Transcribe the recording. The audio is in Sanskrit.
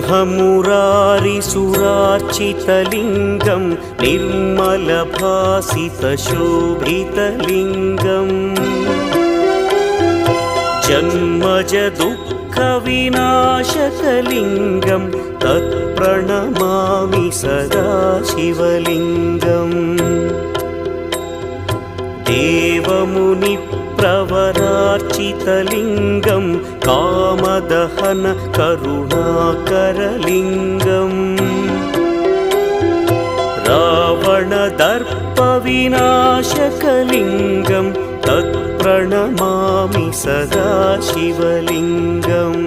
ब्रह्ममुरारिसुरार्चितलिङ्गं निर्मलभासितशोभितलिङ्गम् जन्मजदुःखविनाशकलिङ्गं तत्प्रणमामि सदा शिवलिङ्गम् देवमुनिप्रवरार्चितलिङ्गं कामदहन करुणाकरलिङ्गम् रावणदर्पविनाशकलिङ्गं तत्प्रणमामि सदा शिवलिङ्गम्